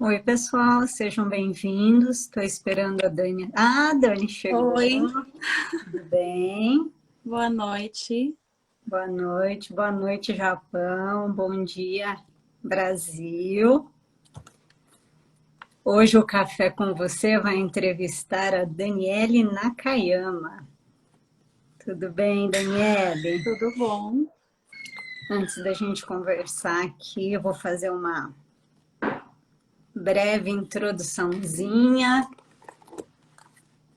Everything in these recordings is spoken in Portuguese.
Oi, pessoal, sejam bem-vindos. Estou esperando a Dani. Ah, a Dani chegou. Oi, Tudo bem? boa noite. Boa noite, Japão. Bom dia, Brasil. Hoje o Café com Você vai entrevistar a Daniele Nakayama. Tudo bem, Daniele? Tudo bom? Antes da gente conversar aqui, eu vou fazer uma breve introduçãozinha.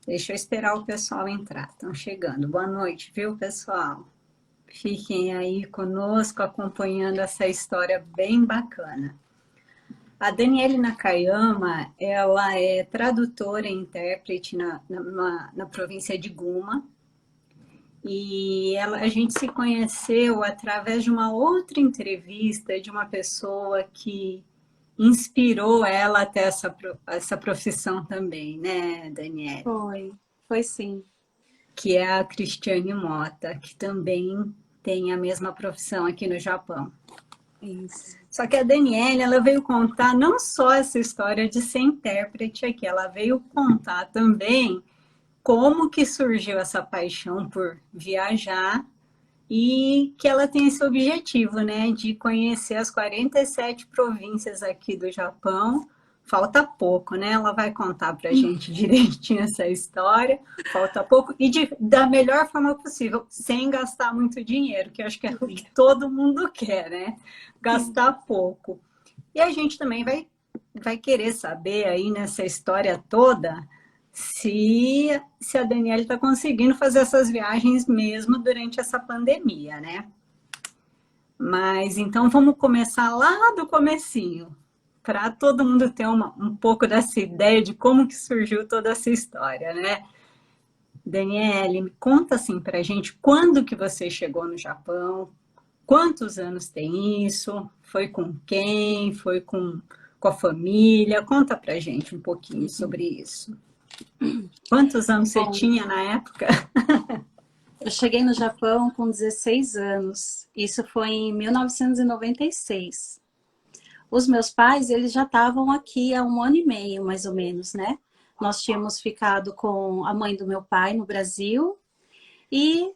Deixa eu esperar o pessoal entrar. Estão chegando. Boa noite, viu, pessoal? Fiquem aí conosco acompanhando essa história bem bacana. A Daniele Nakayama, ela é tradutora e intérprete na província de Guma. E a gente se conheceu através de uma outra entrevista de uma pessoa que inspirou ela até essa profissão também, né, Daniele? Foi sim. Que é a Cristiane Mota, que também tem a mesma profissão aqui no Japão. Isso. Só que a Daniela, ela veio contar não só essa história de ser intérprete aqui, ela veio contar também como que surgiu essa paixão por viajar e que ela tem esse objetivo, né, de conhecer as 47 províncias aqui do Japão. Falta pouco, né? Ela vai contar para a gente direitinho essa história. Falta pouco e da melhor forma possível, sem gastar muito dinheiro, que eu acho que é o que todo mundo quer, né? Gastar pouco. E a gente também vai querer saber aí nessa história toda se a Daniela está conseguindo fazer essas viagens mesmo durante essa pandemia, né? Mas então vamos começar lá do comecinho, para todo mundo ter um pouco dessa ideia de como que surgiu toda essa história, né? Daniele, me conta assim para a gente, quando que você chegou no Japão? Quantos anos tem isso? Foi com quem? Foi com a família? Conta para a gente um pouquinho sobre isso. Quantos anos você Bom, tinha na época? eu cheguei no Japão com 16 anos. Isso foi em 1996. Os meus pais, eles já estavam aqui há um ano e meio, mais ou menos, né? Nós tínhamos ficado com a mãe do meu pai no Brasil e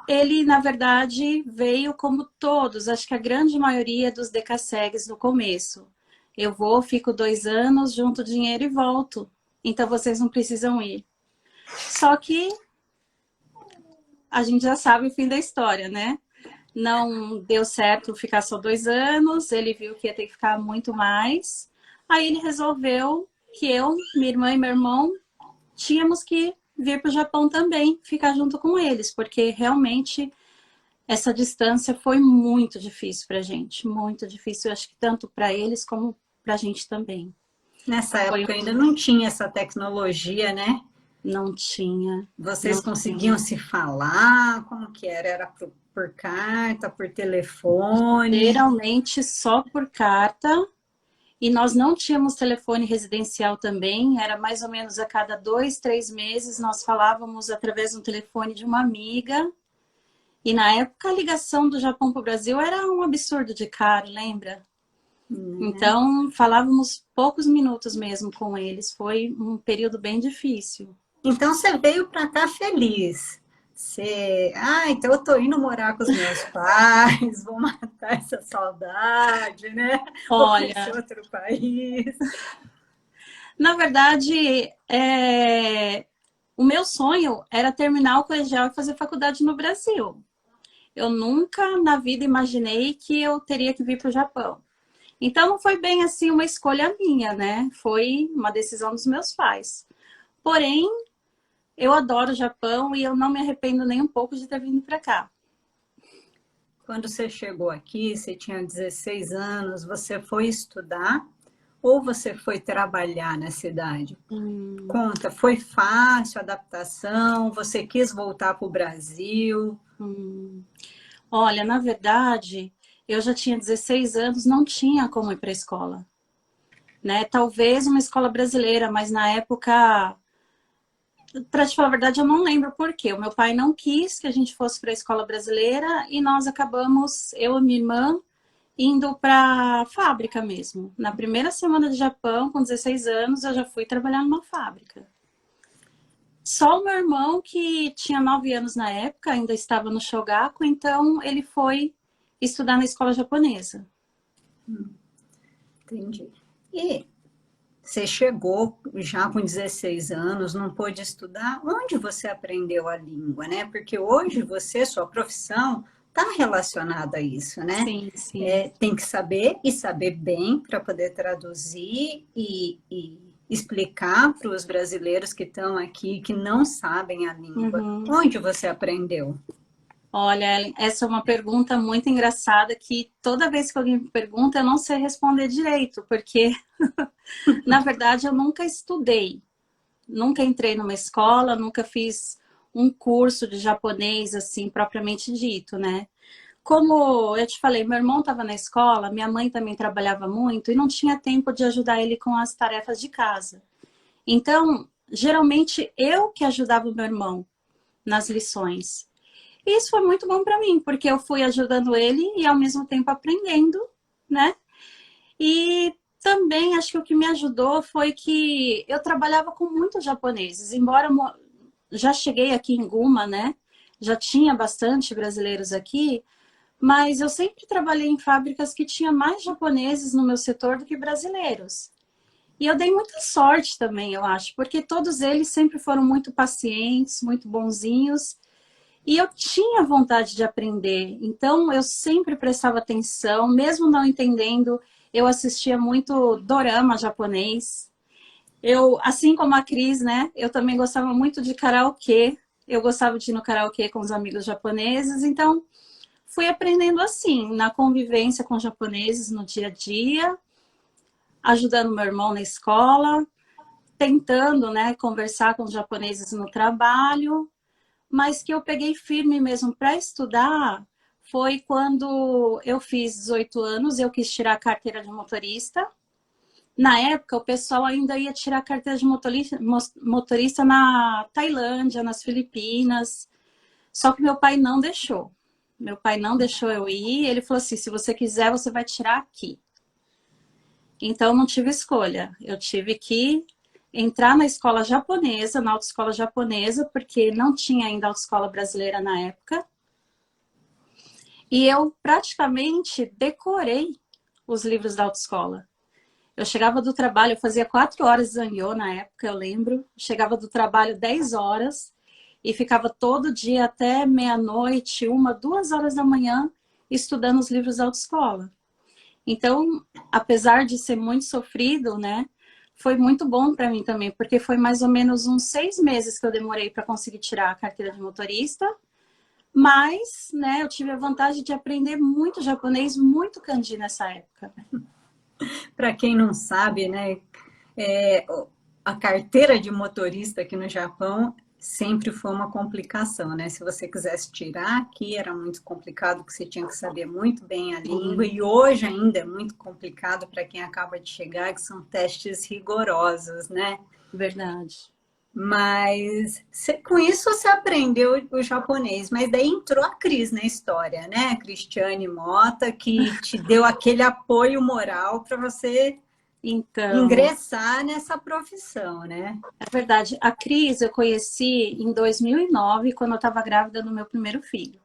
ele, na verdade, veio como todos, acho que a grande maioria dos decassegues no começo. Eu vou, fico 2 anos, junto dinheiro e volto. Então vocês não precisam ir. Só que a gente já sabe o fim da história, né? Não deu certo ficar só 2 anos, ele viu que ia ter que ficar muito mais. Aí ele resolveu que eu, minha irmã e meu irmão tínhamos que vir para o Japão também, ficar junto com eles, porque realmente essa distância foi muito difícil para a gente, muito difícil, acho que tanto para eles como para a gente também. Nessa Foi, época ainda não tinha essa tecnologia, né? não tinha, Vocês não conseguiam tinha. se falar? Como que era? Era por carta, por telefone? Geralmente só por carta, e nós não tínhamos telefone residencial também, era mais ou menos a cada 2, 3 meses nós falávamos através do telefone de uma amiga, e na época a ligação do Japão para o Brasil era um absurdo de caro, lembra? Né? Então, falávamos poucos minutos mesmo com eles. Foi um período bem difícil. Então você veio para cá feliz. Então eu tô indo morar com os meus pais, vou matar essa saudade, né? Vou conhecer Olha, outro país. na verdade, o meu sonho era terminar o colegial e fazer faculdade no Brasil. Eu nunca na vida imaginei que eu teria que vir para o Japão. Então, não foi bem assim uma escolha minha, né? Foi uma decisão dos meus pais. Porém, eu adoro o Japão e eu não me arrependo nem um pouco de ter vindo para cá. Quando você chegou aqui, você tinha 16 anos, você foi estudar ou você foi trabalhar na cidade? Hum, Conta, foi fácil a adaptação? Você quis voltar para o Brasil? hum. Olha, na verdade, eu já tinha 16 anos, não tinha como ir para a escola, né? Talvez uma escola brasileira, mas na época, para te falar a verdade, eu não lembro por quê. O meu pai não quis que a gente fosse para a escola brasileira e nós acabamos, eu e minha irmã, indo para fábrica mesmo. Na primeira semana de Japão, com 16 anos, eu já fui trabalhar numa fábrica. Só o meu irmão, que tinha 9 anos na época, ainda estava no Shogaku, então ele foi estudar na escola japonesa. Entendi. E você chegou já com 16 anos, não pôde estudar. Onde você aprendeu a língua, né? Porque hoje você, sua profissão, está relacionada a isso, né? Sim, sim. Tem que saber e saber bem para poder traduzir e explicar para os brasileiros que estão aqui, que não sabem a língua. Uhum. Onde você aprendeu? Olha, Ellen, essa é uma pergunta muito engraçada que toda vez que alguém me pergunta, eu não sei responder direito, porque, na verdade, eu nunca estudei. Nunca entrei numa escola, nunca fiz um curso de japonês, assim, propriamente dito, né? Como eu te falei, meu irmão estava na escola, minha mãe também trabalhava muito e não tinha tempo de ajudar ele com as tarefas de casa. Então, geralmente, eu que ajudava o meu irmão nas lições. E isso foi muito bom para mim, porque eu fui ajudando ele e ao mesmo tempo aprendendo, né? E também acho que o que me ajudou foi que eu trabalhava com muitos japoneses, embora já cheguei aqui em Guma, né? Já tinha bastante brasileiros aqui, mas eu sempre trabalhei em fábricas que tinha mais japoneses no meu setor do que brasileiros. E eu dei muita sorte também, eu acho, porque todos eles sempre foram muito pacientes, muito bonzinhos, e eu tinha vontade de aprender. Então eu sempre prestava atenção, mesmo não entendendo, eu assistia muito dorama japonês. Eu, assim como a Cris, né, eu também gostava muito de karaokê. Eu gostava de ir no karaokê com os amigos japoneses, então fui aprendendo assim, na convivência com japoneses no dia a dia, ajudando meu irmão na escola, tentando, né, conversar com os japoneses no trabalho, mas que eu peguei firme mesmo para estudar foi quando eu fiz 18 anos, eu quis tirar a carteira de motorista. Na época, o pessoal ainda ia tirar a carteira de motorista na Tailândia, nas Filipinas, só que meu pai não deixou. Meu pai não deixou eu ir. Ele falou assim: se você quiser, você vai tirar aqui. Então, não tive escolha. Eu tive que entrar na escola japonesa, na autoescola japonesa, porque não tinha ainda autoescola brasileira na época. E eu praticamente decorei os livros da autoescola. Eu chegava do trabalho, eu fazia 4 horas de zangyô na época, eu lembro. Chegava do trabalho 10 horas e ficava todo dia até meia-noite, 1, 2 horas da manhã, estudando os livros da autoescola. Então, apesar de ser muito sofrido, né, foi muito bom para mim também, porque foi mais ou menos uns 6 meses que eu demorei para conseguir tirar a carteira de motorista, mas, né, eu tive a vantagem de aprender muito japonês, muito kanji nessa época. Para quem não sabe, né, é, a carteira de motorista aqui no Japão sempre foi uma complicação, né? Se você quisesse tirar aqui, era muito complicado, porque você tinha que saber muito bem a língua, e hoje ainda é muito complicado para quem acaba de chegar, que são testes rigorosos, né? Verdade. Mas com isso você aprendeu o japonês, mas daí entrou a Cris na história, né? Cristiane Mota, que te deu aquele apoio moral para você Então, ingressar nessa profissão, né? é verdade. A Cris eu conheci em 2009, quando eu estava grávida do meu primeiro filho.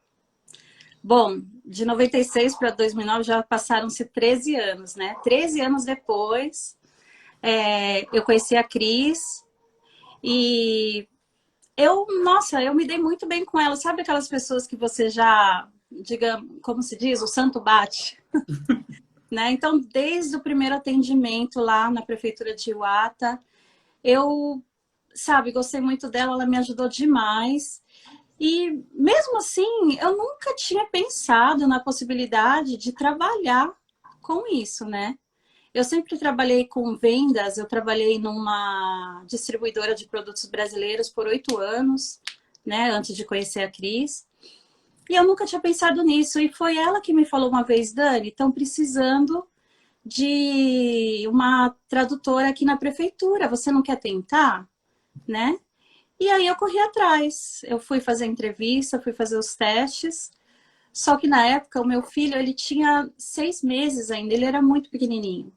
Bom, de 96 para 2009 já passaram-se 13 anos, né? 13 anos depois, eu conheci a Cris e nossa, eu me dei muito bem com ela. Sabe aquelas pessoas que você já, digamos, como se diz, o santo bate? Né? Então, desde o primeiro atendimento lá na prefeitura de Iwata, eu, sabe, gostei muito dela, ela me ajudou demais. E mesmo assim, eu nunca tinha pensado na possibilidade de trabalhar com isso, né? Eu sempre trabalhei com vendas, eu trabalhei numa distribuidora de produtos brasileiros por 8 anos, né, antes de conhecer a Cris. E eu nunca tinha pensado nisso. E foi ela que me falou uma vez: Dani, estão precisando de uma tradutora aqui na prefeitura, você não quer tentar? Né? E aí eu corri atrás. Eu fui fazer a entrevista, fui fazer os testes. Só que na época o meu filho, ele tinha 6 meses ainda, ele era muito pequenininho.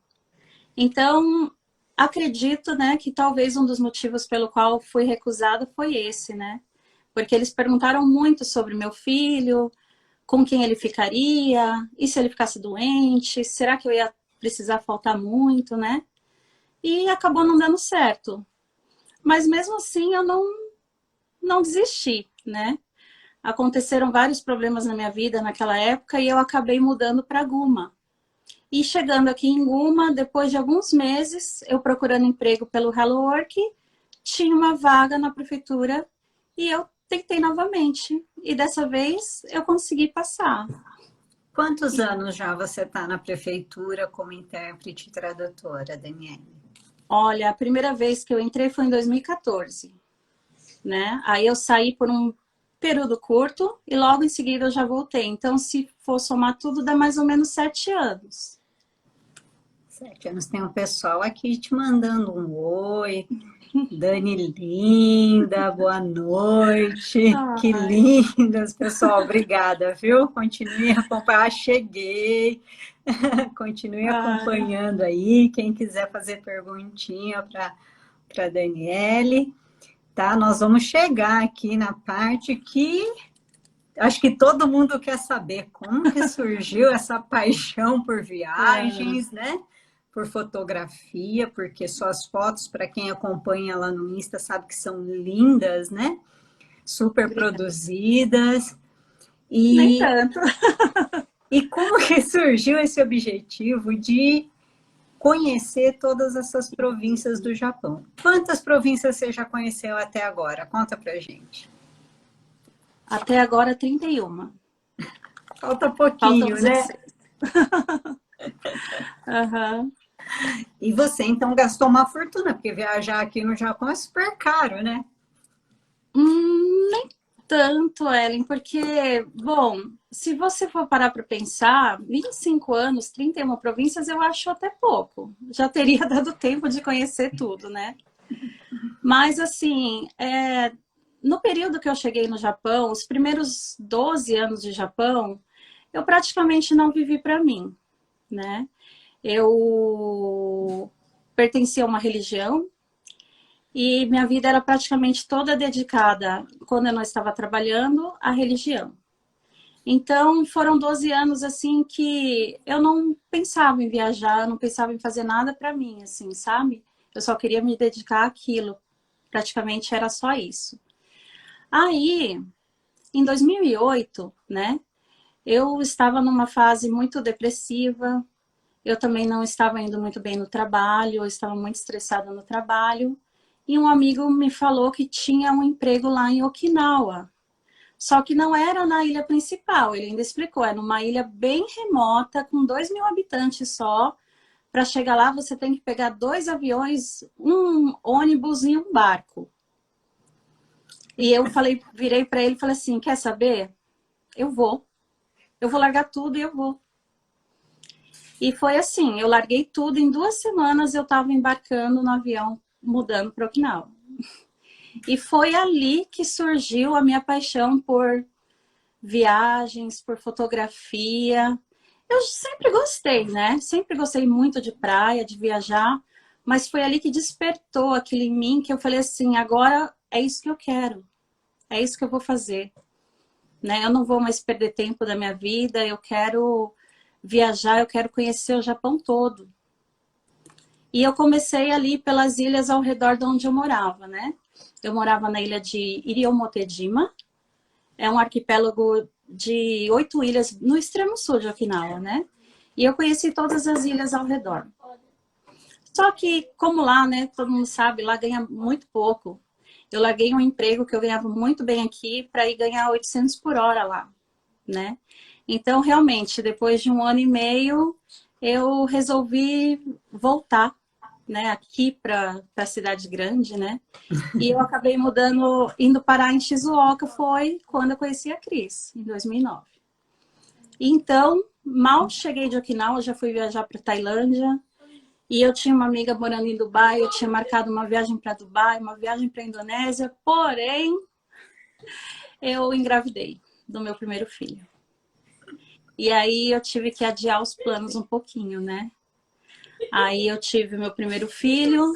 Então, acredito, né, que talvez um dos motivos pelo qual fui recusada foi esse, né? Porque eles perguntaram muito sobre meu filho, com quem ele ficaria, e se ele ficasse doente, será que eu ia precisar faltar muito, né? E acabou não dando certo. Mas mesmo assim eu não desisti, né? Aconteceram vários problemas na minha vida naquela época e eu acabei mudando para Guma. E chegando aqui em Guma, depois de alguns meses, eu procurando emprego pelo Hello Work, tinha uma vaga na prefeitura e eu tentei novamente. E dessa vez eu consegui passar. Quantos anos já você está na prefeitura como intérprete e tradutora, Daniele? Olha, a primeira vez que eu entrei foi em 2014, né? Aí eu saí por um período curto e logo em seguida eu já voltei. Então, se for somar tudo, dá mais ou menos 7 anos. 7 anos. Tem um pessoal aqui te mandando um oi. Dani linda, boa noite. Que Ai, lindas, pessoal. Obrigada, viu? Continue a acompanhar. Cheguei. Continue ai. acompanhando aí. Quem quiser fazer perguntinha para Daniele, tá? Nós vamos chegar aqui na parte que acho que todo mundo quer saber como que surgiu essa paixão por É, viagens, né? Por fotografia, porque suas fotos, para quem acompanha lá no Insta, sabe que são lindas, né? Super obrigada. produzidas. Nem E, tanto. e como que surgiu esse objetivo de conhecer todas essas províncias do Japão? Quantas províncias você já conheceu até agora? Conta pra gente. Até agora, 31. Falta Faltam pouquinho, né? 16. Aham. E você, então, gastou uma fortuna, porque viajar aqui no Japão é super caro, né? Nem tanto, Ellen, porque, bom, se você for parar para pensar, 25 anos, 31 províncias, eu acho até pouco. Já teria dado tempo de conhecer tudo, né? Mas, assim, no período que eu cheguei no Japão, os primeiros 12 anos de Japão, eu praticamente não vivi para mim, né? Eu pertencia a uma religião e minha vida era praticamente toda dedicada, quando eu não estava trabalhando, à religião. Então, foram 12 anos assim que eu não pensava em viajar, não pensava em fazer nada para mim, assim, sabe? Eu só queria me dedicar àquilo. Praticamente era só isso. Aí, em 2008, né, eu estava numa fase muito depressiva, eu também não estava indo muito bem no trabalho, eu estava muito estressada no trabalho. E um amigo me falou que tinha um emprego lá em Okinawa. Só que não era na ilha principal, ele ainda explicou, é numa ilha bem remota, com 2.000 habitantes só. Para chegar lá, você tem que pegar 2 aviões, um ônibus e um barco. E eu falei, virei para ele e falei assim: quer saber? Eu vou. Eu vou largar tudo e eu vou. E foi assim, eu larguei tudo, em 2 semanas eu estava embarcando no avião, mudando para Okinawa. E foi ali que surgiu a minha paixão por viagens, por fotografia. Eu sempre gostei, né? Sempre gostei muito de praia, de viajar, mas foi ali que despertou aquilo em mim que eu falei assim, agora é isso que eu quero. É isso que eu vou fazer, né? Eu não vou mais perder tempo da minha vida, eu quero viajar, eu quero conhecer o Japão todo. E eu comecei ali pelas ilhas ao redor de onde eu morava, né? Eu morava na ilha de Iriyomotejima, é um arquipélago de 8 ilhas no extremo sul de Okinawa, né? E eu conheci todas as ilhas ao redor. Só que, como lá, né, todo mundo sabe, lá ganha muito pouco. Eu larguei um emprego que eu ganhava muito bem aqui para ir ganhar 800 por hora lá, né? Então, realmente, depois de 1 ano e meio, eu resolvi voltar, né, aqui para a cidade grande, né? E eu acabei mudando, indo parar em Shizuoka, foi quando eu conheci a Cris, em 2009. Então, mal cheguei de Okinawa, já fui viajar para Tailândia, e eu tinha uma amiga morando em Dubai, eu tinha marcado uma viagem para Dubai, uma viagem para Indonésia, porém, eu engravidei do meu primeiro filho. E aí eu tive que adiar os planos um pouquinho, né? Aí eu tive meu primeiro filho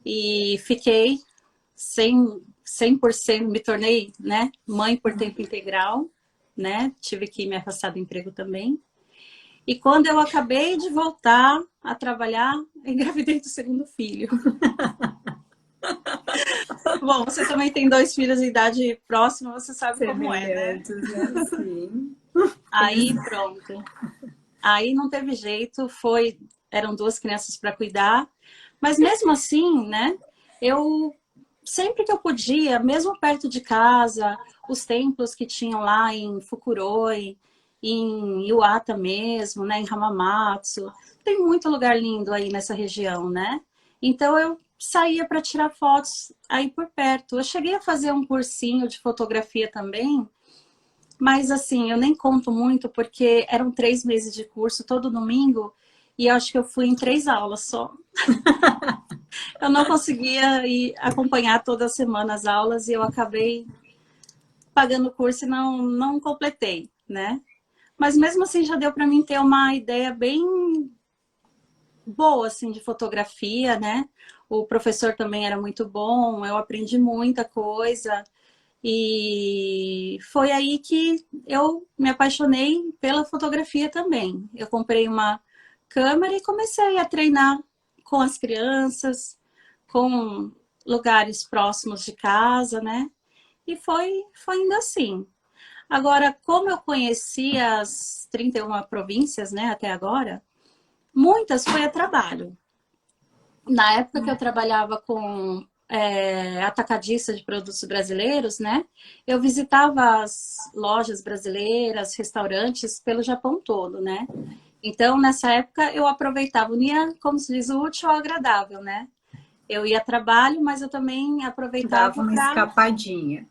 e fiquei 100%, me tornei, né, mãe por tempo integral, né? Tive que me afastar do emprego também. E quando eu acabei de voltar a trabalhar, engravidei do segundo filho. Bom, você também tem 2 filhos de idade próxima, você sabe como é, né? Semelhantes, né? Sim. Aí pronto. Aí não teve jeito, eram 2 crianças para cuidar, mas mesmo assim, né? Eu sempre que eu podia, mesmo perto de casa, os templos que tinham lá em Fukuroi, em Iwata mesmo, né, em Hamamatsu, tem muito lugar lindo aí nessa região, né? Então eu saía para tirar fotos aí por perto. Eu cheguei a fazer um cursinho de fotografia também, mas assim, eu nem conto muito porque eram 3 meses de curso todo domingo e eu acho que eu fui em 3 aulas só. Eu não conseguia ir acompanhar toda semana as aulas e eu acabei pagando o curso e não completei, né? Mas mesmo assim já deu para mim ter uma ideia bem boa assim de fotografia, né? O professor também era muito bom, eu aprendi muita coisa e foi aí que eu me apaixonei pela fotografia também. Eu comprei uma câmera e comecei a treinar com as crianças, com lugares próximos de casa, né? E foi indo assim. Agora, como eu conheci as 31 províncias, né, até agora, muitas foi a trabalho. Na época que eu trabalhava com atacadista de produtos brasileiros, né, eu visitava as lojas brasileiras, restaurantes pelo Japão todo, né. Então, nessa época, eu aproveitava, unia, como se diz, o útil ao agradável, né. Eu ia a trabalho, mas eu também Dava aproveitava uma para escapadinha.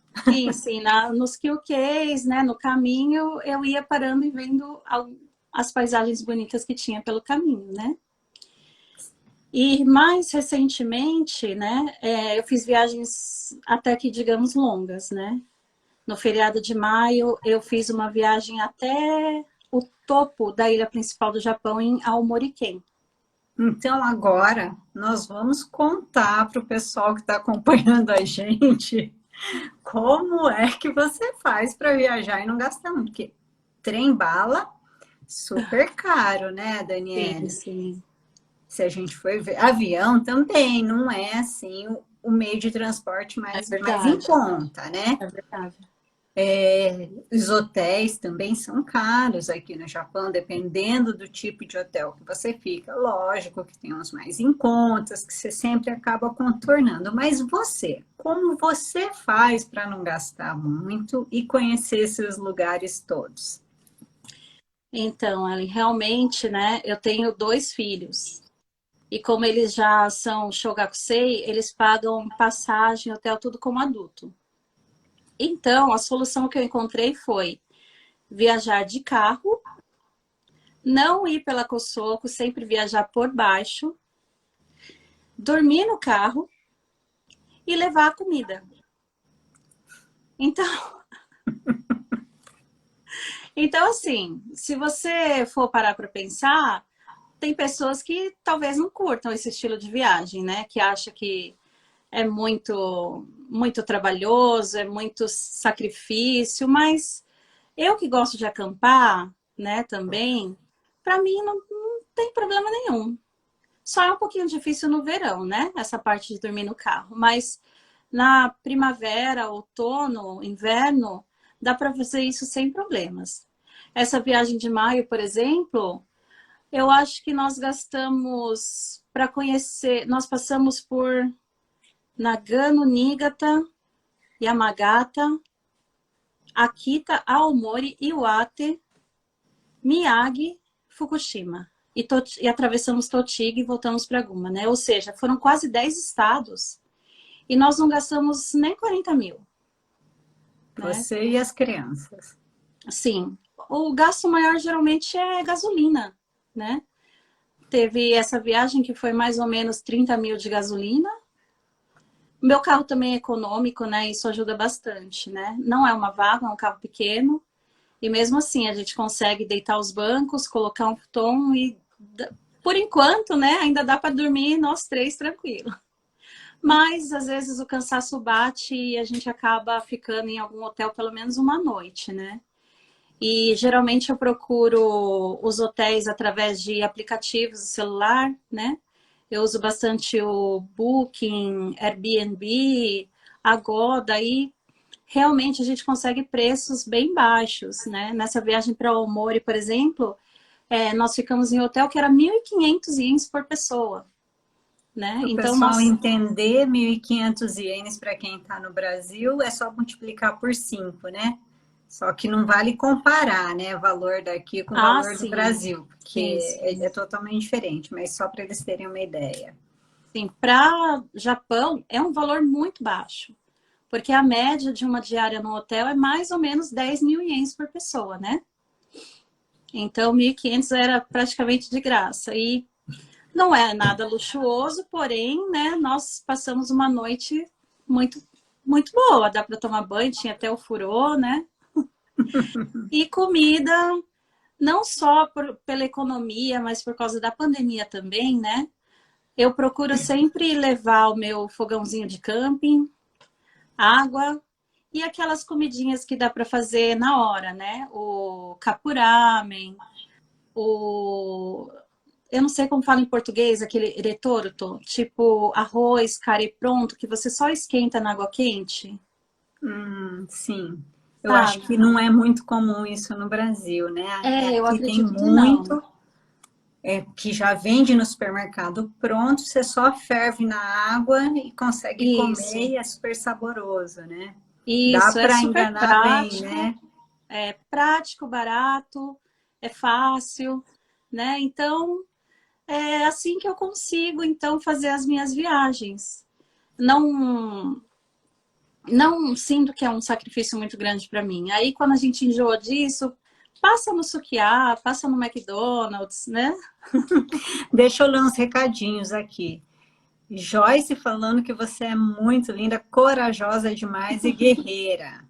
sim, nos quilquês, né, no caminho, eu ia parando e vendo as paisagens bonitas que tinha pelo caminho, né? E mais recentemente, né, eu fiz viagens até que, digamos, longas, né? No feriado de maio, eu fiz uma viagem até o topo da ilha principal do Japão, em Aomori-ken. Então, agora, nós vamos contar para o pessoal que está acompanhando a gente como é que você faz para viajar e não gastar muito. Porque trem-bala, super caro, né, Sim, Daniela? sim, Se a gente for ver, avião também não é assim o meio de transporte é mais em verdade, conta, né? é verdade. Os hotéis também são caros aqui no Japão, dependendo do tipo de hotel que você fica. Lógico que tem uns mais em contas, que você sempre acaba contornando. Mas você, como você faz para não gastar muito e conhecer esses lugares todos? Então, Ellen, realmente, né, eu tenho 2 filhos. E como eles já são Shogakusei, eles pagam passagem, hotel, tudo como adulto. Então, a solução que eu encontrei foi viajar de carro, não ir pela Kosoko, sempre viajar por baixo, dormir no carro e levar a comida. Então, então assim, se você for parar para pensar, tem pessoas que talvez não curtam esse estilo de viagem, né? Que acha que é muito trabalhoso, é muito sacrifício, mas eu que gosto de acampar, né, também, para mim não tem problema nenhum. Só é um pouquinho difícil no verão, né? Essa parte de dormir no carro, mas na primavera, outono, inverno, dá para fazer isso sem problemas. Essa viagem de maio, por exemplo, eu acho que nós gastamos para conhecer, nós passamos por Nagano, Niigata, Yamagata, Akita, Aomori, Iwate, Miyagi, Fukushima. E atravessamos Tochigi e voltamos para Guma, né? Ou seja, foram quase 10 estados e nós não gastamos nem 40 mil, né? Você e as crianças. Sim, o gasto maior geralmente é gasolina, né? Teve essa viagem que foi mais ou menos 30 mil de gasolina. Meu carro também é econômico, né? Isso ajuda bastante, né? Não é uma vaga, é um carro pequeno. E mesmo assim, a gente consegue deitar os bancos, colocar um futon e, por enquanto, né, ainda dá para dormir nós três tranquilo. Mas, às vezes, o cansaço bate e a gente acaba ficando em algum hotel pelo menos uma noite, né? E, geralmente, eu procuro os hotéis através de aplicativos do celular, né? Eu uso bastante o Booking, Airbnb, Agoda, e realmente a gente consegue preços bem baixos, né? Nessa viagem para Aomori, por exemplo, nós ficamos em um hotel que era 1.500 ienes por pessoa, né? Para o Então, pessoal nós... entender, 1.500 ienes para quem está no Brasil é só multiplicar por 5, né? Só que não vale comparar, né, o valor daqui com o Ah, valor do sim, Brasil, sim, porque sim. é totalmente diferente, mas só para eles terem uma ideia. Sim, para Japão é um valor muito baixo, porque a média de uma diária no hotel é mais ou menos 10.000 ienes por pessoa, né? Então, 1.500 era praticamente de graça. E não é nada luxuoso, porém, né, nós passamos uma noite muito, muito boa. Dá para tomar banho, tinha até o furô, né? E comida, não só pela economia, mas por causa da pandemia também, né? Eu procuro sempre levar o meu fogãozinho de camping, água e aquelas comidinhas que dá para fazer na hora, né? O capuramen, o... Eu não sei como fala em português, aquele retorto, tipo arroz, carne pronto, que você só esquenta na água quente, Sim. Eu acho sabe? que não é muito comum isso no Brasil, né? Eu Aqui tem acredito que não. muito, que já vende no supermercado pronto, você só ferve na água e consegue comer Isso, e é super saboroso, né? Dá isso, é para super enganar bem, prático, né? é prático, barato, é fácil, né? Então, é assim que eu consigo, então, fazer as minhas viagens. Não, não sinto que é um sacrifício muito grande para mim. Aí, quando a gente enjoa disso, passa no Sukiá, passa no McDonald's, né? Deixa eu ler uns recadinhos aqui. Joyce falando que você é muito linda, corajosa demais e guerreira.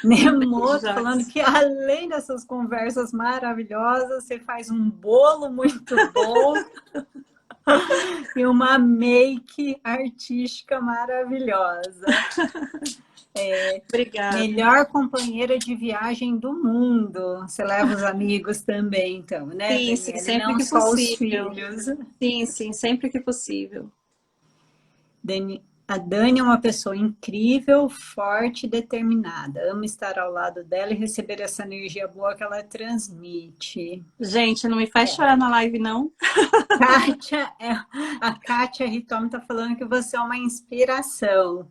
Um beijo, Nemoto falando Joyce. que além dessas conversas maravilhosas, você faz um bolo muito bom e uma make artística maravilhosa. Obrigada. Melhor companheira de viagem do mundo. Você leva os amigos também, então, né, Sim, sim, Daniela? E sempre não que só os possível. filhos. Sim, sim, sempre que possível. A Dani é uma pessoa incrível, forte e determinada. Amo estar ao lado dela e receber essa energia boa que ela transmite. Gente, não me faz chorar na live, não. Kátia, a Kátia Ritomi está falando que você é uma inspiração.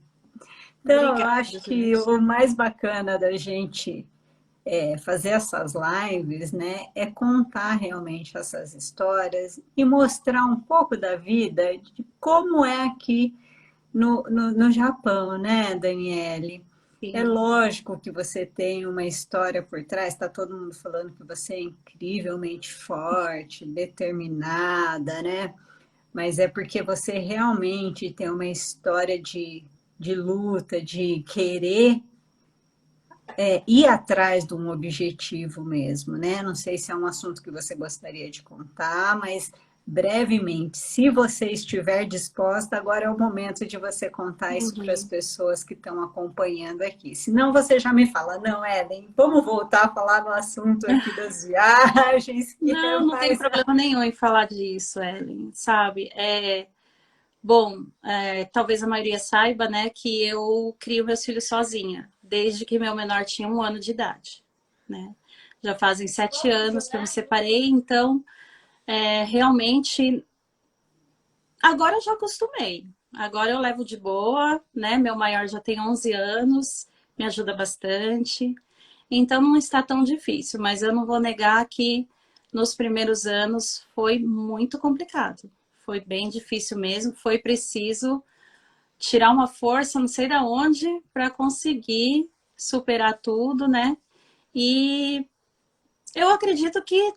Então, eu Obrigada, acho que gente. o mais bacana da gente fazer essas lives, né, é contar realmente essas histórias e mostrar um pouco da vida, de como é aqui no Japão, né, Daniele? É Sim. lógico que você tem uma história por trás, está todo mundo falando que você é incrivelmente forte, determinada, né? Mas é porque você realmente tem uma história de luta, de querer ir atrás de um objetivo mesmo, né? Não sei se é um assunto que você gostaria de contar, mas brevemente, se você estiver disposta, agora é o momento de você contar isso para as Uhum. pessoas que estão acompanhando aqui. Senão você já me fala, não, Ellen, vamos voltar a falar no assunto aqui das viagens, que é Não, não tem mais. problema nenhum em falar disso, Ellen, sabe? Bom, talvez a maioria saiba, né, que eu crio meus filhos sozinha, desde que meu menor tinha 1 ano de idade, né? Já fazem 7 anos que eu me separei, então, realmente, agora eu já acostumei. Agora eu levo de boa, né? Meu maior já tem 11 anos, me ajuda bastante. Então não está tão difícil, mas eu não vou negar que nos primeiros anos foi muito complicado. Foi bem difícil mesmo, foi preciso tirar uma força, não sei da onde, para conseguir superar tudo, né? E eu acredito que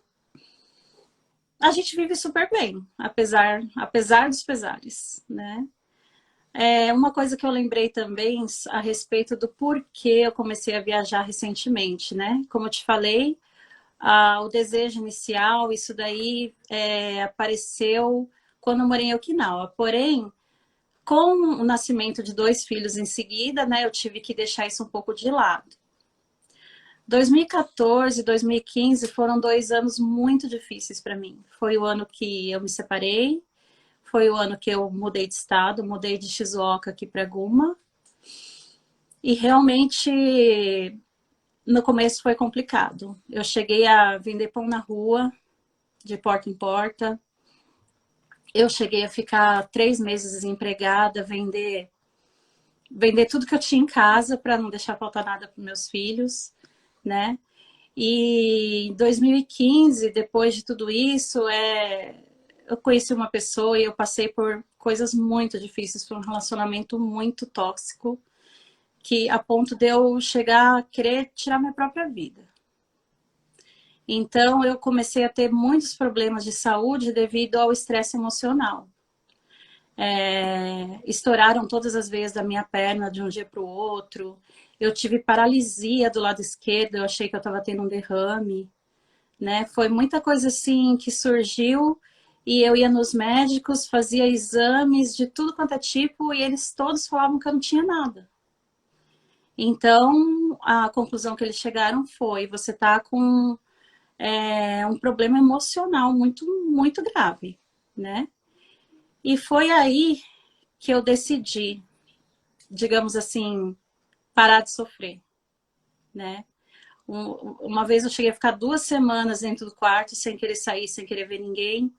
a gente vive super bem, apesar dos pesares, né? Uma coisa que eu lembrei também a respeito do porquê eu comecei a viajar recentemente, né? Como eu te falei, o desejo inicial, isso daí apareceu quando eu morei em Okinawa. Porém, com o nascimento de 2 filhos em seguida, né, eu tive que deixar isso um pouco de lado. 2014 e 2015 foram 2 anos muito difíceis para mim. Foi o ano que eu me separei, foi o ano que eu mudei de estado, mudei de Shizuoka aqui para Guma. E realmente, no começo foi complicado. Eu cheguei a vender pão na rua, de porta em porta. Eu cheguei a ficar 3 meses desempregada, vender tudo que eu tinha em casa para não deixar faltar nada para meus filhos, né? E em 2015, depois de tudo isso, eu conheci uma pessoa e eu passei por coisas muito difíceis, foi um relacionamento muito tóxico, que a ponto de eu chegar a querer tirar minha própria vida. Então, eu comecei a ter muitos problemas de saúde devido ao estresse emocional. Estouraram todas as veias da minha perna de um dia para o outro. Eu tive paralisia do lado esquerdo, eu achei que eu estava tendo um derrame, né? Foi muita coisa assim que surgiu e eu ia nos médicos, fazia exames de tudo quanto é tipo e eles todos falavam que eu não tinha nada. Então, a conclusão que eles chegaram foi: você está com um problema emocional muito, muito grave, né? E foi aí que eu decidi, digamos assim, parar de sofrer, né? Uma vez eu cheguei a ficar 2 semanas dentro do quarto, sem querer sair, sem querer ver ninguém.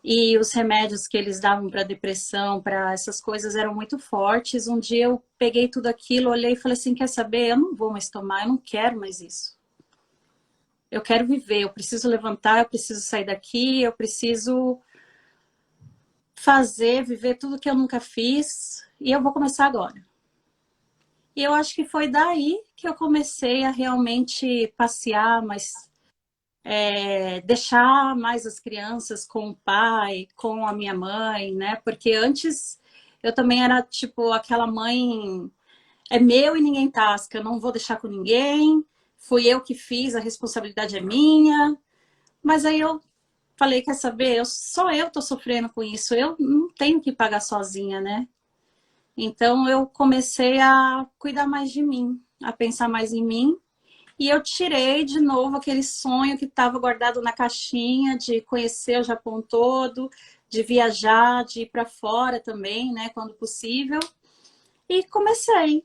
E os remédios que eles davam para depressão, para essas coisas, eram muito fortes. Um dia eu peguei tudo aquilo, olhei e falei assim: quer saber? Eu não vou mais tomar, eu não quero mais isso. Eu quero viver, eu preciso levantar, eu preciso sair daqui, eu preciso viver tudo que eu nunca fiz, e eu vou começar agora. E eu acho que foi daí que eu comecei a realmente passear, mas deixar mais as crianças com o pai, com a minha mãe, né? Porque antes eu também era tipo aquela mãe, é meu e ninguém tasca, eu não vou deixar com ninguém, fui eu que fiz, a responsabilidade é minha. Mas aí eu falei, quer saber, só eu tô sofrendo com isso, eu não tenho que pagar sozinha, né? Então eu comecei a cuidar mais de mim, a pensar mais em mim. E eu tirei de novo aquele sonho que estava guardado na caixinha de conhecer o Japão todo, de viajar, de ir para fora também, né, quando possível. E comecei.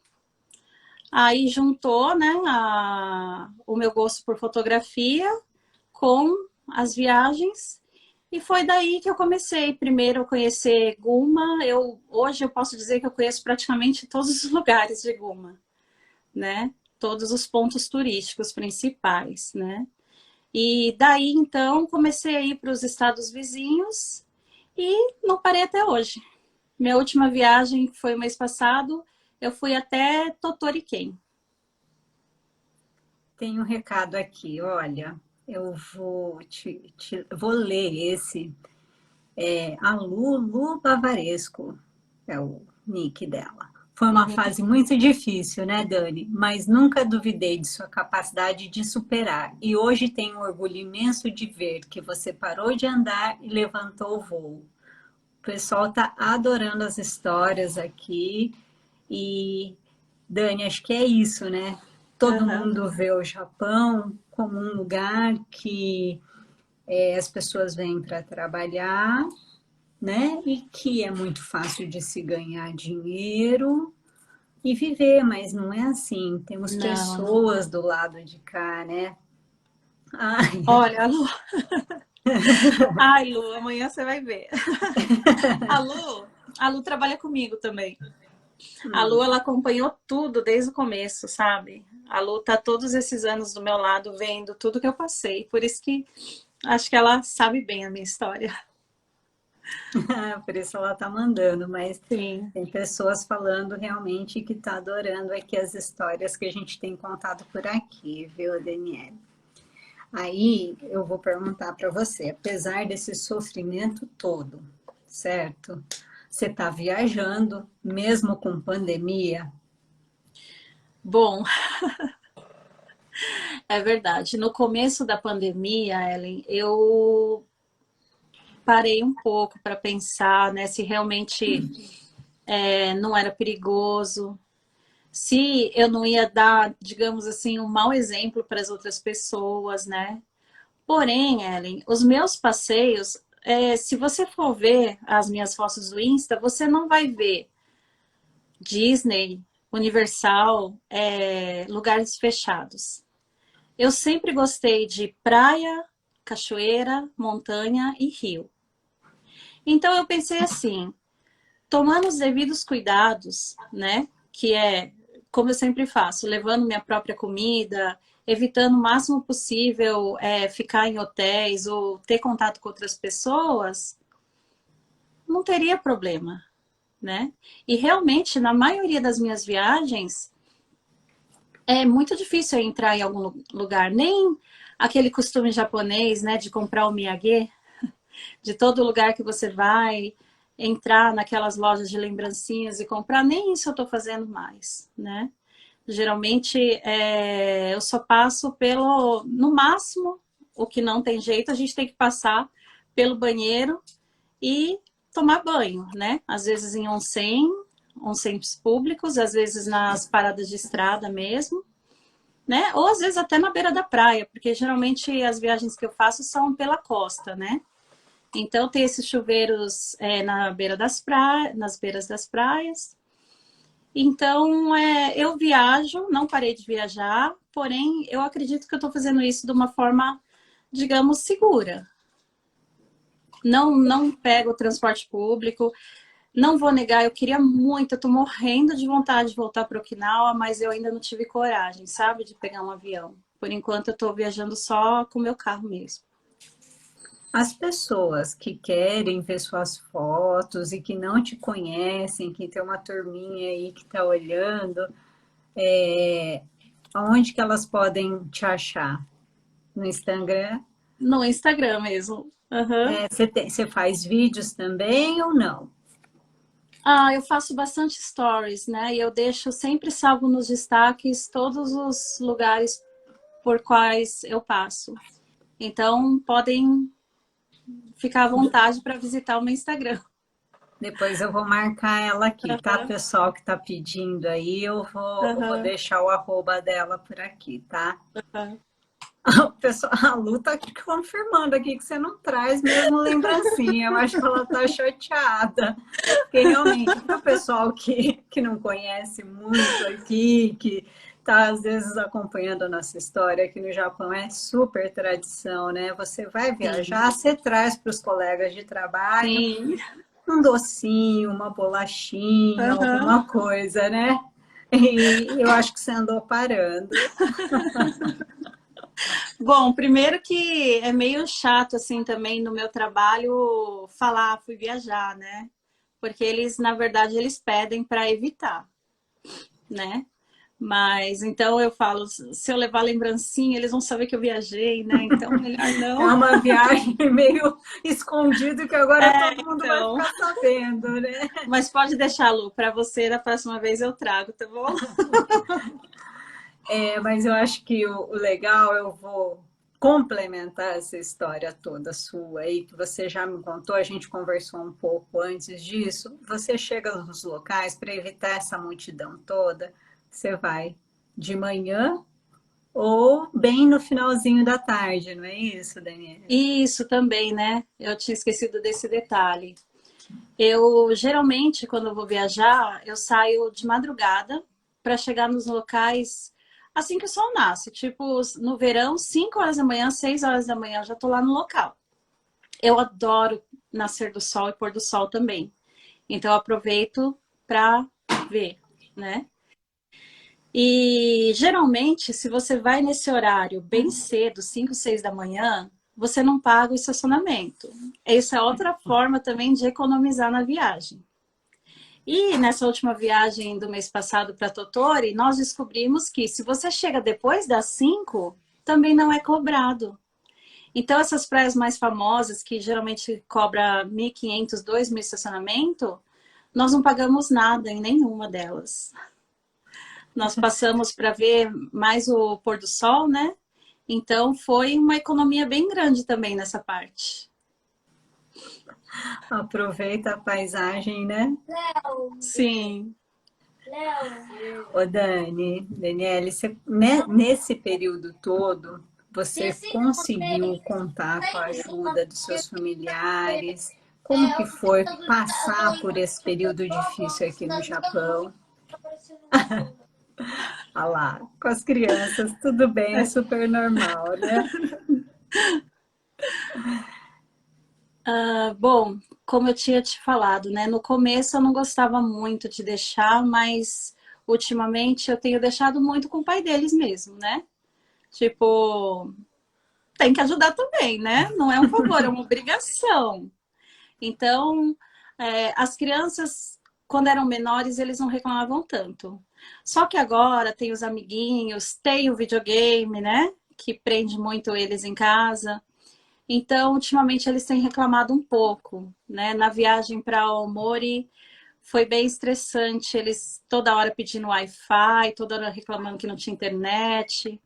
Aí juntou, né, o meu gosto por fotografia com as viagens. E foi daí que eu comecei primeiro a conhecer Guma. Hoje eu posso dizer que eu conheço praticamente todos os lugares de Guma, né? Todos os pontos turísticos principais, né? E daí, então, comecei a ir para os estados vizinhos e não parei até hoje. Minha última viagem foi o mês passado, eu fui até Totoriken. Tem um recado aqui, olha, eu vou ler esse. A Lulu Bavaresco é o nick dela. Foi uma Uhum. fase muito difícil, né, Dani? Mas nunca duvidei de sua capacidade de superar. E hoje tenho um orgulho imenso de ver que você parou de andar e levantou o voo. O pessoal está adorando as histórias aqui. E, Dani, acho que é isso, né? Todo Uhum. mundo vê o Japão como um lugar que as pessoas vêm para trabalhar, né? E que é muito fácil de se ganhar dinheiro e viver, mas não é assim. Temos Não. pessoas do lado de cá, né? Ai, Olha, Lu. Ai, Lu, amanhã você vai ver. A Lu, a Lu trabalha comigo também. A Lu, ela acompanhou tudo desde o começo, sabe? A Lu tá todos esses anos do meu lado, vendo tudo que eu passei. Por isso que acho que ela sabe bem a minha história. por isso ela tá mandando, mas Sim. tem pessoas falando realmente que tá adorando aqui as histórias que a gente tem contado por aqui, viu, Daniela? Aí eu vou perguntar para você, apesar desse sofrimento todo, certo? Você está viajando, mesmo com pandemia? Bom, é verdade. No começo da pandemia, Ellen, eu parei um pouco para pensar, né, se realmente não era perigoso, se eu não ia dar, digamos assim, um mau exemplo para as outras pessoas, né? Porém, Ellen, os meus passeios, se você for ver as minhas fotos do Insta, você não vai ver Disney, Universal, lugares fechados. Eu sempre gostei de praia, cachoeira, montanha e rio. Então eu pensei assim, tomando os devidos cuidados, né? Que é, como eu sempre faço, levando minha própria comida, evitando o máximo possível ficar em hotéis ou ter contato com outras pessoas, não teria problema, né? E realmente, na maioria das minhas viagens, é muito difícil eu entrar em algum lugar, nem aquele costume japonês, né, de comprar o miyage, de todo lugar que você vai, entrar naquelas lojas de lembrancinhas e comprar, nem isso eu estou fazendo mais, né? Geralmente eu só passo pelo, no máximo, o que não tem jeito, a gente tem que passar pelo banheiro e tomar banho, né? Às vezes em onsen, onsens públicos, às vezes nas paradas de estrada mesmo, né? Ou às vezes até na beira da praia, porque geralmente as viagens que eu faço são pela costa, né? Então tem esses chuveiros na beira das nas beiras das praias. Então eu viajo, não parei de viajar, porém eu acredito que eu estou fazendo isso de uma forma, digamos, segura. Não pego o transporte público, não vou negar, eu queria muito, eu tô morrendo de vontade de voltar para Okinawa, mas eu ainda não tive coragem, sabe, de pegar um avião. Por enquanto eu tô viajando só com o meu carro mesmo. As pessoas que querem ver suas fotos e que não te conhecem, que tem uma turminha aí que está olhando, aonde que elas podem te achar? No Instagram? No Instagram mesmo. Uhum. Você faz vídeos também ou não? Ah, eu faço bastante stories, né? E eu deixo sempre salvo nos destaques todos os lugares por quais eu passo. Então, podem ficar à vontade para visitar o meu Instagram. Depois eu vou marcar ela aqui, tá? Pessoal que tá pedindo aí, eu vou Uhum. deixar o arroba dela por aqui, tá? Uhum. O pessoal, a Lu tá confirmando aqui que você não traz mesmo lembrancinha. Eu acho que ela tá chateada. Porque realmente, para o pessoal que não conhece muito aqui, que está às vezes acompanhando a nossa história aqui no Japão, é super tradição, né? Você vai Sim, viajar, você traz para os colegas de trabalho sim. um docinho, uma bolachinha, Uhum. alguma coisa, né? E eu acho que você andou parando. Bom, primeiro que é meio chato, assim, também no meu trabalho falar, fui viajar, né? Porque eles, na verdade, eles pedem para evitar, né? Mas então eu falo, se eu levar lembrancinha, eles vão saber que eu viajei, né? Então, melhor É não. uma viagem meio escondida que agora todo mundo vai Então, ficar sabendo, né? mas pode deixar, Lu, para você, da próxima vez eu trago, tá bom? Mas eu acho que o legal, eu vou complementar essa história toda sua aí, que você já me contou, a gente conversou um pouco antes disso. Você chega nos locais para evitar essa multidão toda, você vai de manhã ou bem no finalzinho da tarde, não é isso, Daniela? Isso também, né? Eu tinha esquecido desse detalhe. Eu geralmente, quando eu vou viajar, eu saio de madrugada para chegar nos locais assim que o sol nasce. Tipo, no verão, 5 horas da manhã, 6 horas da manhã, eu já tô lá no local. Eu adoro nascer do sol e pôr do sol também. Então, eu aproveito para ver, né? E geralmente, se você vai nesse horário bem cedo, 5, 6 da manhã, você não paga o estacionamento. Essa é outra forma também de economizar na viagem. E nessa última viagem do mês passado para Totori, nós descobrimos que se você chega depois das 5, também não é cobrado. Então, essas praias mais famosas, que geralmente cobra 1.500, 2.000 estacionamento, Nós não pagamos nada em nenhuma delas. Nós passamos para ver mais o pôr do sol, né? Então foi uma economia bem grande também nessa parte. Aproveita a paisagem, né? Sim. Ô Daniele, nesse período todo, você conseguiu contar com a ajuda dos seus familiares? Como que foi passar por esse período difícil aqui no Japão? Ah lá, com as crianças, tudo bem, é super normal, né? Bom, como eu tinha te falado, né? No começo eu não gostava muito de deixar, mas ultimamente eu tenho deixado muito com o pai deles mesmo, né? Tipo, tem que ajudar também, né? Não é um favor, é uma obrigação. Então, as crianças, quando eram menores, eles não reclamavam tanto. Só que agora tem os amiguinhos, tem o videogame, né? Que prende muito eles em casa. Então, ultimamente, eles têm reclamado um pouco, né? Na viagem para Aomori foi bem estressante. Eles toda hora pedindo Wi-Fi, toda hora reclamando que não tinha internet.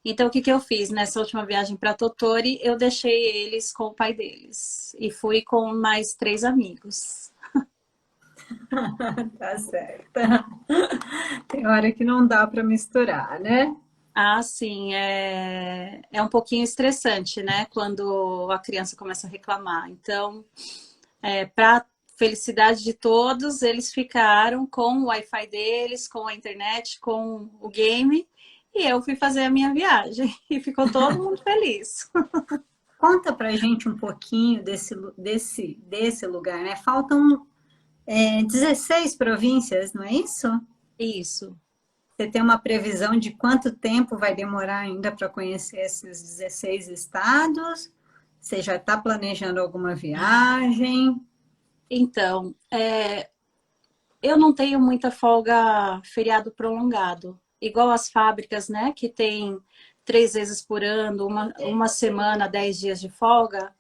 Então, o que que eu fiz nessa última viagem para Totori? Eu deixei eles com o pai deles e fui com mais 3 amigos. Tá certo. Tem hora que não dá para misturar, né? Ah, sim, é um pouquinho estressante, né? Quando a criança começa a reclamar. Então, para felicidade de todos, eles ficaram com o Wi-Fi deles, com a internet, com o game, e eu fui fazer a minha viagem. E ficou todo mundo feliz. Conta pra gente um pouquinho desse lugar, né? Faltam 16 províncias, não é isso? Isso. Você tem uma previsão de quanto tempo vai demorar ainda para conhecer esses 16 estados? Você já está planejando alguma viagem? Então, eu não tenho muita folga feriado prolongado, igual as fábricas, né, que tem 3 vezes por ano, uma semana, 10 dias de folga.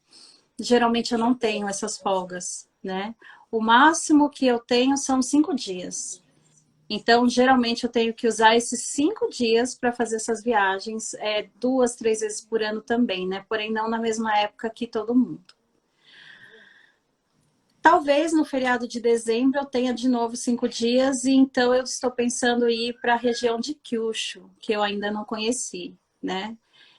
Geralmente eu não tenho essas folgas, né? O máximo que eu tenho são 5 dias. Então, geralmente eu tenho que usar esses 5 dias para fazer essas viagens, 2, 3 vezes por ano também, né? Porém, não na mesma época que todo mundo. Talvez no feriado de dezembro eu tenha de novo 5 dias, e então eu estou pensando em ir para a região de Kyushu, que eu ainda não conheci, né?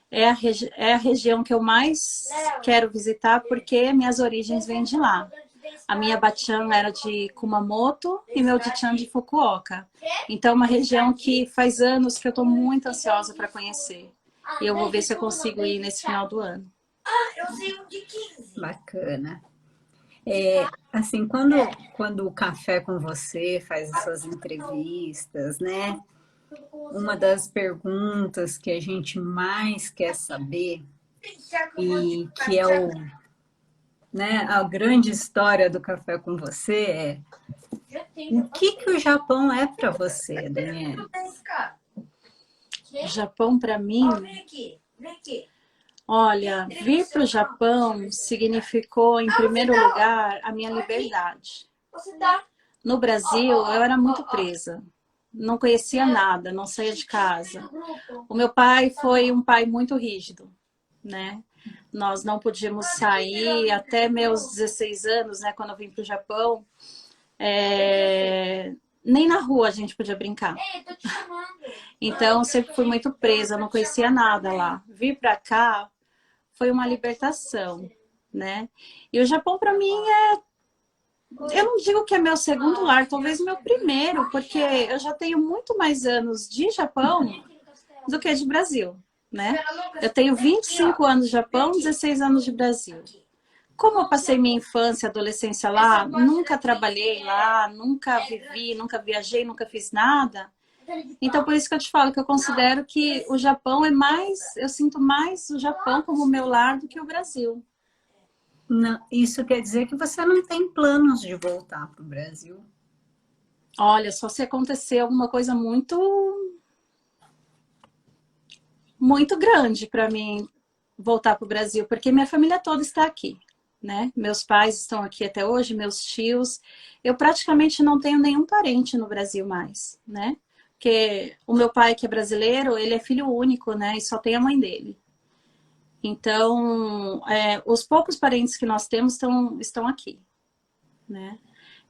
É a região que eu mais quero visitar porque minhas origens vêm de lá. A minha Bachan era de Kumamoto e meu Dichan de Fukuoka. Então é uma região que faz anos que eu estou muito ansiosa para conhecer. E eu vou ver se eu consigo ir nesse final do ano. Bacana. Assim, quando o Café com Você faz essas entrevistas, né? Uma das perguntas que a gente mais quer saber e que é a grande história do Café com Você o que o Japão é para você, Daniela? O Japão, para mim, olha, vir para o Japão significou, em primeiro lugar, a minha liberdade. No Brasil, eu era muito presa. Não conhecia nada, não saía de casa. O meu pai foi um pai muito rígido, né? Nós não podíamos sair até meus 16 anos, né? Quando eu vim para o Japão, nem na rua a gente podia brincar. Então, eu sempre fui muito presa, não conhecia nada lá. Vir para cá foi uma libertação, né? E o Japão, para mim, eu não digo que é meu segundo lar, talvez meu primeiro, porque eu já tenho muito mais anos de Japão do que de Brasil, né? Eu tenho 25 anos de Japão, 16 anos de Brasil. Como eu passei minha infância, adolescência lá, nunca trabalhei lá, nunca vivi, nunca viajei, nunca fiz nada. Então, por isso que eu te falo que eu considero que o Japão eu sinto mais o Japão como meu lar do que o Brasil. Não, isso quer dizer que você não tem planos de voltar para o Brasil? Olha, só se acontecer alguma coisa muito, muito grande para mim voltar para o Brasil, porque minha família toda está aqui. né? Meus pais estão aqui até hoje, meus tios. Eu praticamente não tenho nenhum parente no Brasil mais, né? Porque o meu pai, que é brasileiro, ele é filho único, né? E só tem a mãe dele. Então, os poucos parentes que nós temos estão aqui, né?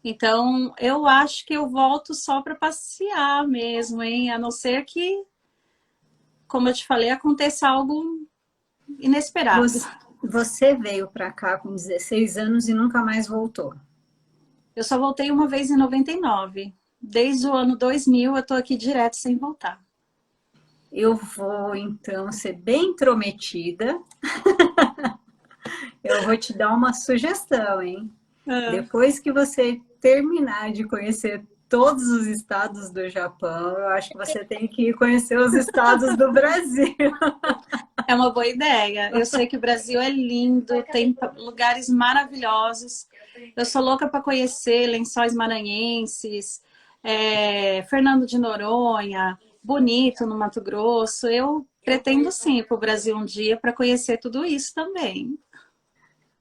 Então, eu acho que eu volto só para passear mesmo, hein? A não ser que, como eu te falei, aconteça algo inesperado. Você veio para cá com 16 anos e nunca mais voltou. Eu só voltei uma vez em 99. Desde o ano 2000 eu tô aqui direto sem voltar. Eu vou, então, ser bem intrometida. Eu vou te dar uma sugestão, hein? Depois que você terminar de conhecer todos os estados do Japão, eu acho que você tem que ir conhecer os estados do Brasil. É uma boa ideia. Eu sei que o Brasil é lindo, tem lugares maravilhosos. Eu sou louca para conhecer Lençóis Maranhenses, Fernando de Noronha, Bonito, no Mato Grosso. Eu pretendo sim ir para o Brasil um dia para conhecer tudo isso também.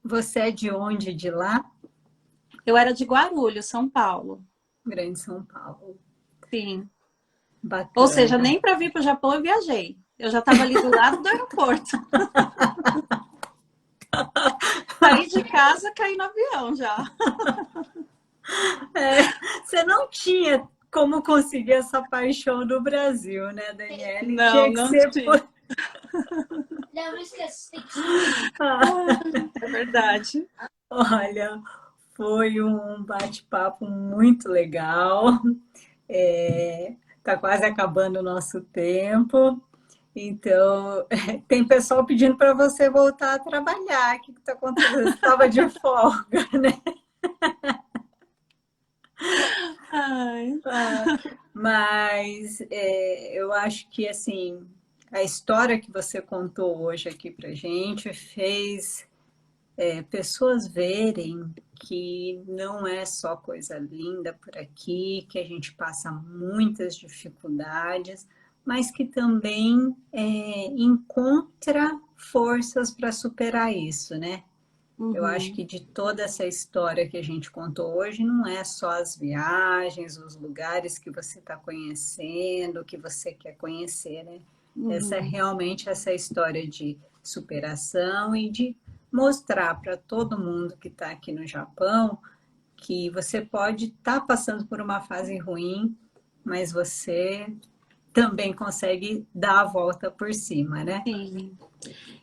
Você é de onde? De lá? Eu era de Guarulhos, São Paulo. Grande São Paulo. Sim. Ou seja, Bacana. nem para vir para o Japão eu viajei. Eu já estava ali do lado do aeroporto. Saí de casa, caí no avião já. Você não tinha como conseguir essa paixão no Brasil, né, Daniele? Não, Tinha que não ser tinha. por... É verdade. Olha, foi um bate-papo muito legal. Tá quase acabando o nosso tempo. Então, tem pessoal pedindo para você voltar a trabalhar. O que está acontecendo? Você estava de folga, né? Ai. Mas eu acho que assim a história que você contou hoje aqui para gente fez pessoas verem que não é só coisa linda por aqui, que a gente passa muitas dificuldades, mas que também encontra forças para superar isso, né? Eu acho Uhum, que de toda essa história que a gente contou hoje, não é só as viagens, os lugares que você está conhecendo, que você quer conhecer, né? Essa uhum. realmente essa história de superação e de mostrar para todo mundo que está aqui no Japão que você pode estar passando por uma fase ruim, mas você também consegue dar a volta por cima, né? Sim.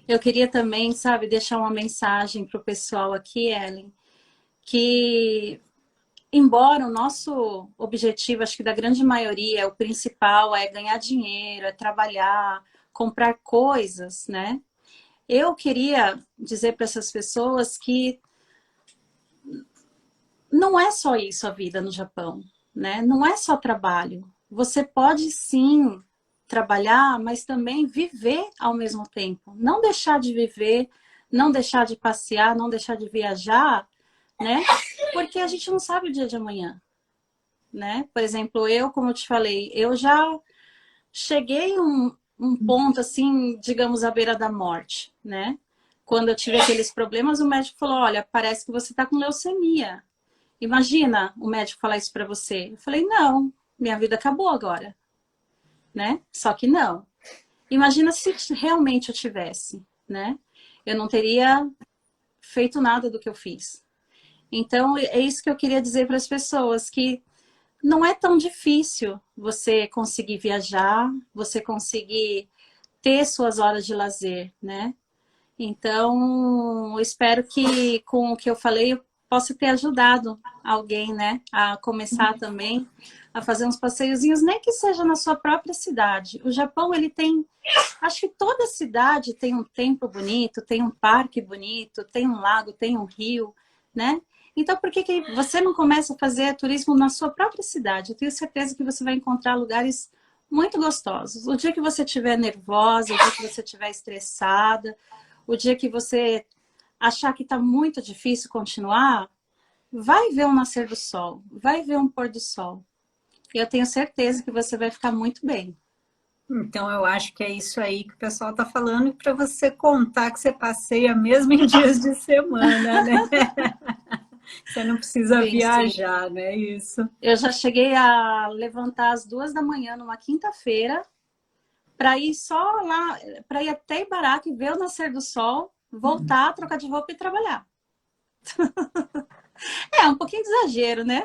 Eu queria também, sabe, deixar uma mensagem para o pessoal aqui, Ellen, que embora o nosso objetivo, acho que da grande maioria, o principal é ganhar dinheiro, é trabalhar, comprar coisas, né? Eu queria dizer para essas pessoas que não é só isso a vida no Japão, né? Não é só trabalho. Você pode sim trabalhar, mas também viver ao mesmo tempo. Não deixar de viver, não deixar de passear, não deixar de viajar, né? Porque a gente não sabe o dia de amanhã, né? Por exemplo, eu, como eu te falei, eu já cheguei a um ponto assim, digamos, à beira da morte, né? Quando eu tive aqueles problemas, o médico falou: olha, parece que você está com leucemia. Imagina o médico falar isso para você. Eu falei: não, minha vida acabou agora, né? Só que não. Imagina se realmente eu tivesse, né? Eu não teria feito nada do que eu fiz. Então, é isso que eu queria dizer para as pessoas, que não é tão difícil você conseguir viajar, você conseguir ter suas horas de lazer, né? Então, eu espero que com o que eu falei eu possa ter ajudado alguém, né, a começar também a fazer uns passeiozinhos, nem que seja na sua própria cidade. O Japão, ele tem, acho que toda cidade tem um templo bonito, tem um parque bonito, tem um lago, tem um rio, né? Então, por que que você não começa a fazer turismo na sua própria cidade? Eu tenho certeza que você vai encontrar lugares muito gostosos. O dia que você estiver nervosa, o dia que você estiver estressada, o dia que você achar que está muito difícil continuar, vai ver o nascer do sol, vai ver um pôr do sol. E eu tenho certeza que você vai ficar muito bem. Então, eu acho que é isso aí que o pessoal está falando para você contar que você passeia mesmo em dias de semana, né? Você não precisa Sim, sim. viajar, né? Isso. Eu já cheguei a levantar às 2 da manhã numa quinta-feira para ir só lá, para ir até Ibaraque, ver o nascer do sol, voltar, trocar de roupa e trabalhar. É um pouquinho de exagero, né?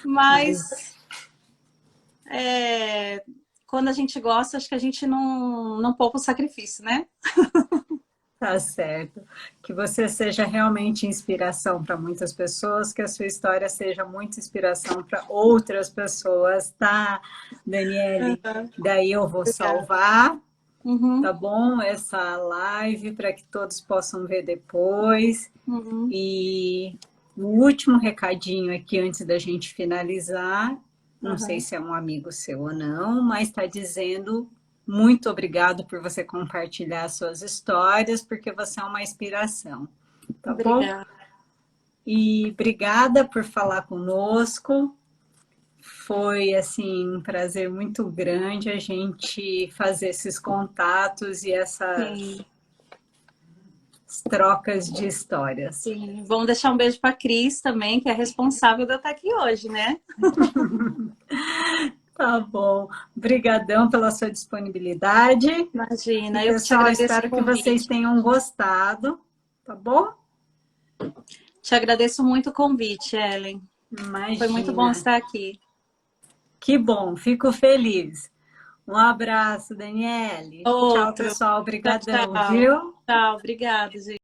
Mas Mas quando a gente gosta, acho que a gente não poupa o sacrifício, né? tá certo. Que você seja realmente inspiração para muitas pessoas, que a sua história seja muita inspiração para outras pessoas, tá, Daniele? Daí eu vou Obrigada. salvar, Uhum, tá bom? Essa live para que todos possam ver depois. uhum, E o último recadinho aqui antes da gente finalizar, não sei uhum. se é um amigo seu ou não, mas está dizendo muito obrigado por você compartilhar suas histórias, porque você é uma inspiração, tá bom? Obrigada. E obrigada por falar conosco. Foi assim um prazer muito grande a gente fazer esses contatos e essas Sim, trocas de histórias. sim. Vamos deixar um beijo para a Cris também, que é responsável de eu estar aqui hoje, né? Tá bom. Obrigadão pela sua disponibilidade. E, Imagina, eu que te pessoal, agradeço o espero que vocês convite. tenham gostado, tá bom? Te agradeço muito o convite, Ellen. Foi muito bom Imagina. estar aqui. Que bom, fico feliz. Um abraço, Daniele. Tchau, Outro. pessoal. Tchau, Obrigadão, tchau. viu? Tchau, obrigada, gente.